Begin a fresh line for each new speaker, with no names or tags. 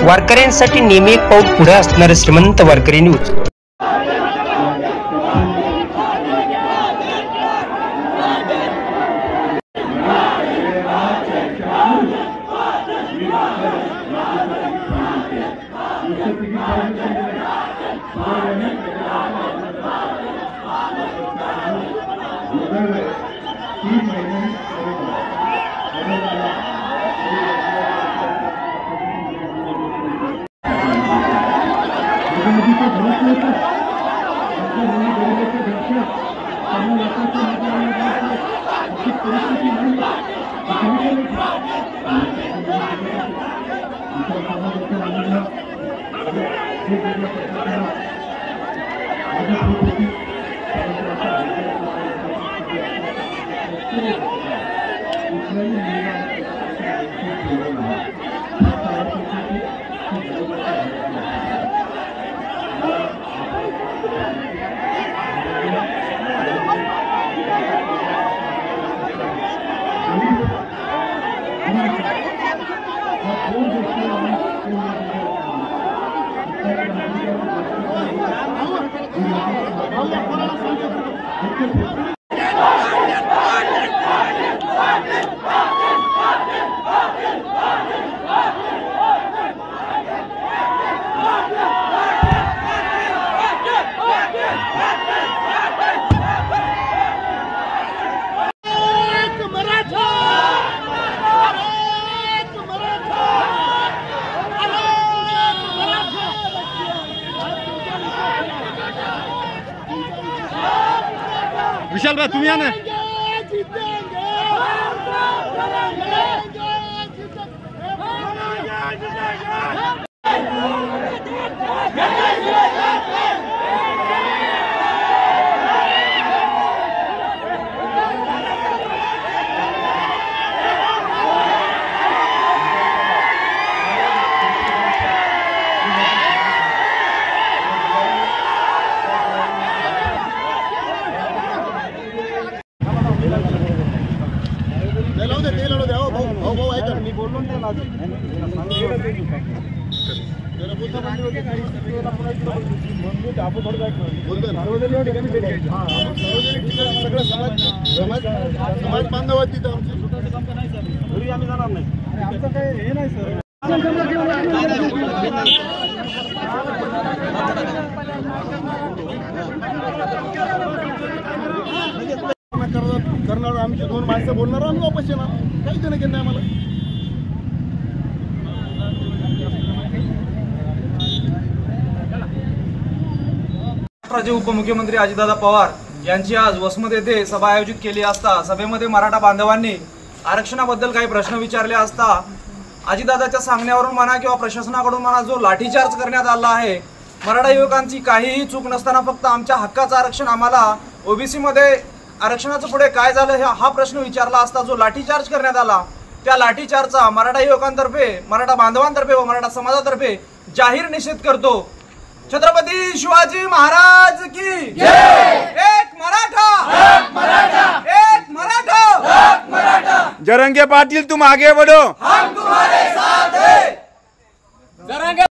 वारकऱ्यांसाठी नेहमी एक पाऊल पुढे असणारे श्रीमंत वारकरी न्यूज।
विशाल भाई तुम्ही या ना।
समाज बांधव तिथं घरी आम्ही जाणार नाही, आमचं काही हे नाही सर। करणार आमची दोन माणसं बोलणार आम्ही वापस येणार, काही देणं घेणं नाही आम्हाला।
महाराष्ट्राचे उपमुख्यमंत्री अजितदादा पवार यांची आज वसमत येथे सभा आयोजित केली असता सभेमध्ये मराठा बांधवांनी आरक्षणाबद्दल काही प्रश्न विचारले असता अजितदादाच्या सांगण्यावरून म्हणा किंवा प्रशासनाकडून म्हणा जो लाठीचार्ज करण्यात आला आहे, मराठा युवकांची काहीही चूक नसताना फक्त आमच्या हक्काचं आरक्षण आम्हाला ओबीसी मध्ये आरक्षणाचं पुढे काय झालं हा प्रश्न विचारला असता जो लाठीचार्ज करण्यात आला, त्या लाठीचार्जचा मराठा युवकांतर्फे, मराठा बांधवांतर्फे व मराठा समाजातर्फे जाहीर निषेध करतो। छत्रपती शिवाजी महाराज की जय। एक मराठा, एक मराठा, एक मराठा, एक मराठा।
जरंगे पाटील तुम आगे बढ़ो,
हम तुम्हारे साथ हैं।